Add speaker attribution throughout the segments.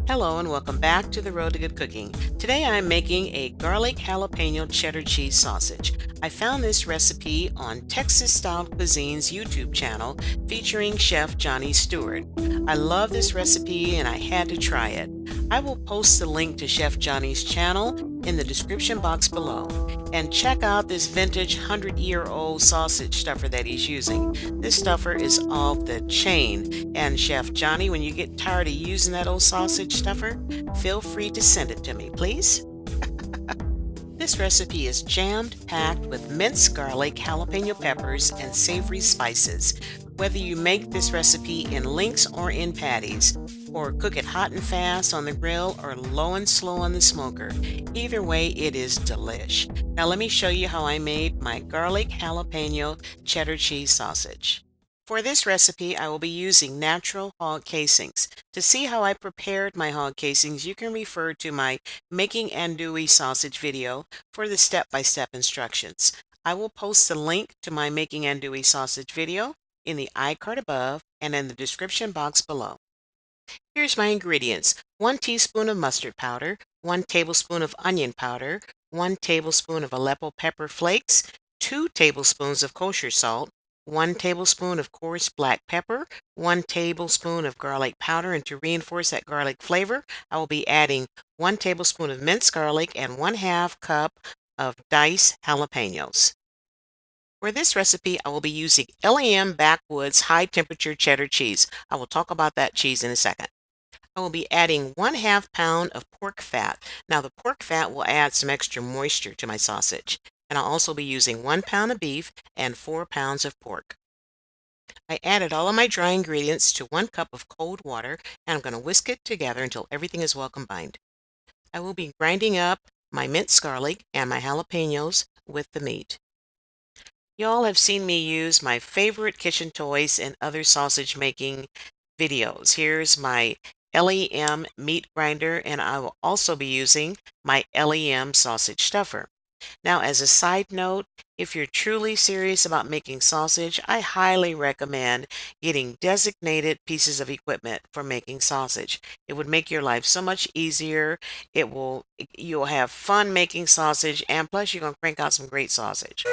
Speaker 1: Hello and welcome back to the Road to Good Cooking. Today I'm making a garlic jalapeno cheddar cheese sausage. I found this recipe on Texas Style Cuisine's YouTube channel featuring Chef Johnny Stewart. I love this recipe and I had to try it. I will post the link to Chef Johnny's channel in the description box below. And check out this vintage 100-year-old sausage stuffer that he's using. This stuffer is off the chain. And Chef Johnny, when you get tired of using that old sausage stuffer, feel free to send it to me, please. This recipe is jammed packed with minced garlic, jalapeno peppers, and savory spices. Whether you make this recipe in links or in patties, or cook it hot and fast on the grill or low and slow on the smoker, either way it is delish. Now let me show you how I made my garlic jalapeno cheddar cheese sausage. For this recipe, I will be using natural hog casings. To see how I prepared my hog casings, you can refer to my Making Andouille sausage video for the step-by-step instructions. I will post the link to my Making Andouille sausage video in the iCard above and in the description box below. Here's my ingredients. 1 teaspoon of mustard powder, 1 tablespoon of onion powder, 1 tablespoon of Aleppo pepper flakes, 2 tablespoons of kosher salt, 1 tablespoon of coarse black pepper, 1 tablespoon of garlic powder, and to reinforce that garlic flavor, I will be adding 1 tablespoon of minced garlic and 1/2 cup of diced jalapenos. For this recipe, I will be using LEM Backwoods high temperature cheddar cheese. I will talk about that cheese in a second. I will be adding 1/2 pound of pork fat. Now the pork fat will add some extra moisture to my sausage. And I'll also be using 1 pound of beef and 4 pounds of pork. I added all of my dry ingredients to 1 cup of cold water and I'm going to whisk it together until everything is well combined. I will be grinding up my minced garlic and my jalapenos with the meat. Y'all have seen me use my favorite kitchen toys in other sausage making videos. Here's my LEM meat grinder, and I will also be using my LEM sausage stuffer. Now, as a side note, if you're truly serious about making sausage, I highly recommend getting designated pieces of equipment for making sausage. It would make your life so much easier. You'll have fun making sausage, and plus you're going to crank out some great sausage.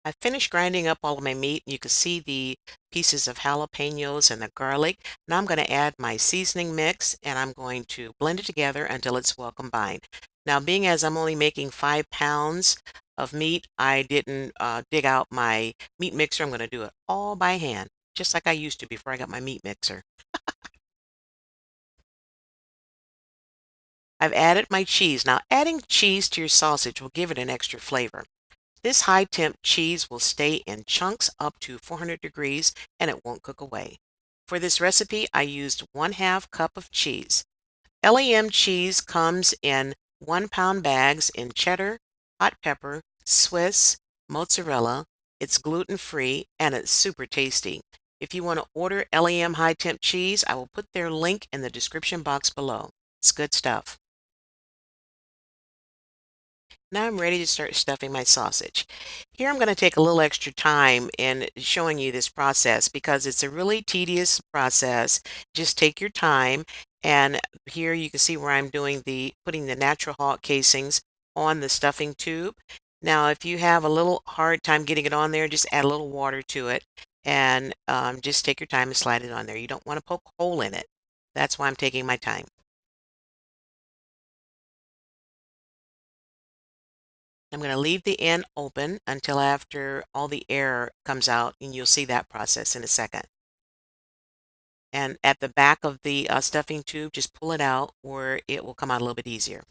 Speaker 1: I finished grinding up all of my meat. You can see the pieces of jalapenos and the garlic. Now I'm going to add my seasoning mix and I'm going to blend it together until it's well combined. Now, being as I'm only making 5 pounds of meat, I didn't dig out my meat mixer. I'm going to do it all by hand, just like I used to before I got my meat mixer. I've added my cheese. Now, adding cheese to your sausage will give it an extra flavor. This high temp cheese will stay in chunks up to 400 degrees and it won't cook away. For this recipe, I used 1/2 cup of cheese. LEM cheese comes in 1 pound bags in cheddar, hot pepper, Swiss, mozzarella. It's gluten free and it's super tasty. If you want to order LEM high temp cheese, I will put their link in the description box below. It's good stuff. Now I'm ready to start stuffing my sausage. Here I'm going to take a little extra time in showing you this process because it's a really tedious process. Just take your time, and here you can see where I'm doing putting the natural hog casings on the stuffing tube. Now if you have a little hard time getting it on there, just add a little water to it and just take your time and slide it on there. You don't want to poke a hole in it. That's why I'm taking my time. I'm going to leave the end open until after all the air comes out, and you'll see that process in a second. And at the back of the stuffing tube, just pull it out where it will come out a little bit easier.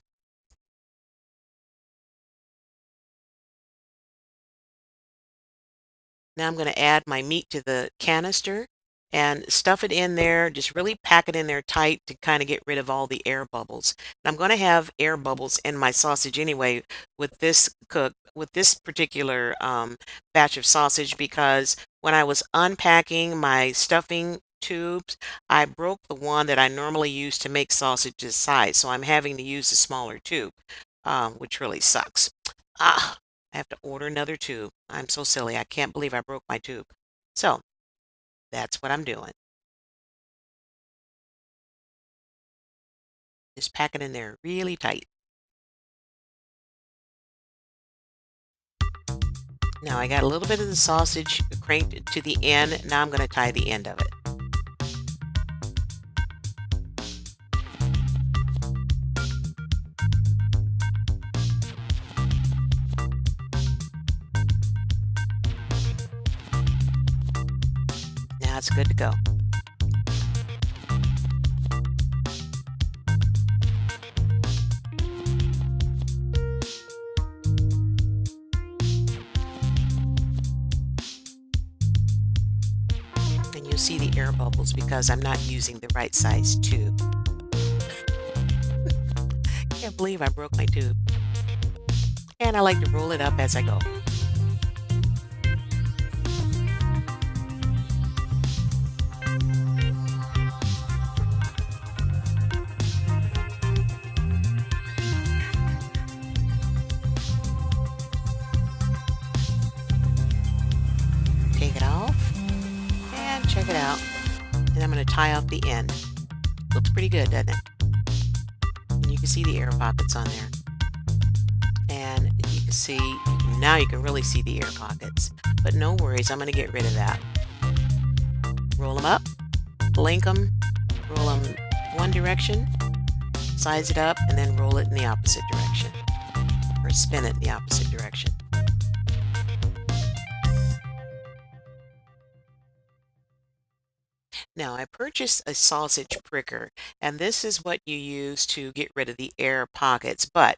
Speaker 1: Now I'm going to add my meat to the canister and stuff it in there. Just really pack it in there tight to kind of get rid of all the air bubbles. And I'm going to have air bubbles in my sausage anyway with this particular batch of sausage because when I was unpacking my stuffing tubes, I broke the one that I normally use to make sausage this size. So I'm having to use a smaller tube, which really sucks. Ah, I have to order another tube. I'm so silly. I can't believe I broke my tube. So that's what I'm doing. Just pack it in there really tight. Now I got a little bit of the sausage cranked to the end. Now I'm going to tie the end of it. Now it's good to go. And you'll see the air bubbles because I'm not using the right size tube. Can't believe I broke my tube. And I like to roll it up as I go. Take it off and check it out. And I'm going to tie off the end. Looks pretty good, doesn't it? And you can see the air pockets on there. And you can see, now you can really see the air pockets. But no worries, I'm going to get rid of that. Roll them up, link them, roll them one direction, size it up, and then roll it in the opposite direction. Or spin it in the opposite direction. Now, I purchased a sausage pricker, and this is what you use to get rid of the air pockets. But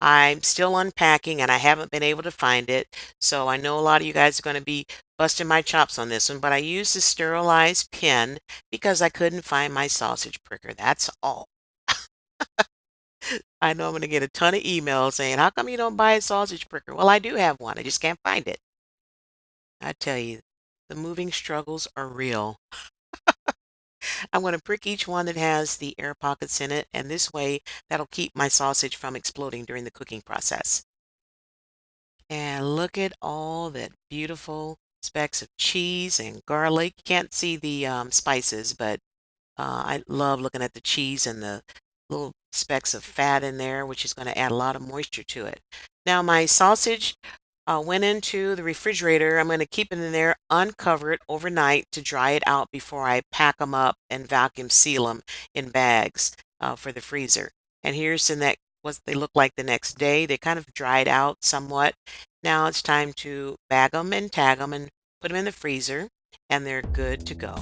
Speaker 1: I'm still unpacking and I haven't been able to find it. So I know a lot of you guys are going to be busting my chops on this one, but I used a sterilized pin because I couldn't find my sausage pricker. That's all. I know I'm going to get a ton of emails saying, how come you don't buy a sausage pricker? Well, I do have one. I just can't find it. I tell you, the moving struggles are real. I'm going to prick each one that has the air pockets in it, and this way that'll keep my sausage from exploding during the cooking process. And look at all that beautiful specks of cheese and garlic. You can't see the spices, but I love looking at the cheese and the little specks of fat in there, which is going to add a lot of moisture to it. Now my sausage went into the refrigerator. I'm going to keep it in there uncovered overnight to dry it out before I pack them up and vacuum seal them in bags for the freezer. And here's the next what they look like the next day. They kind of dried out somewhat. Now it's time to bag them and tag them and put them in the freezer, and they're good to go.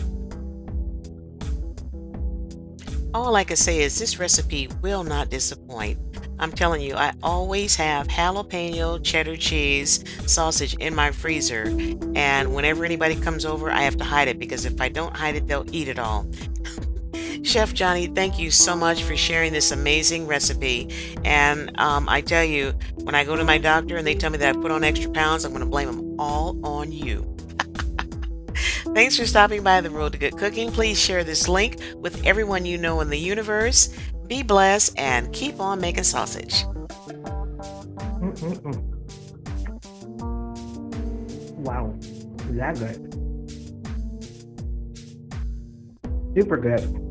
Speaker 1: All I can say is this recipe will not disappoint. I'm telling you, I always have jalapeno cheddar cheese sausage in my freezer, and whenever anybody comes over, I have to hide it because if I don't hide it, they'll eat it all. Chef Johnny, thank you so much for sharing this amazing recipe. And I tell you, when I go to my doctor and they tell me that I put on extra pounds, I'm going to blame them all on you. Thanks for stopping by The Road to Good Cooking. Please share this link with everyone you know in the universe. Be blessed and keep on making sausage.
Speaker 2: Mm-mm-mm. Wow, is that good? Super good.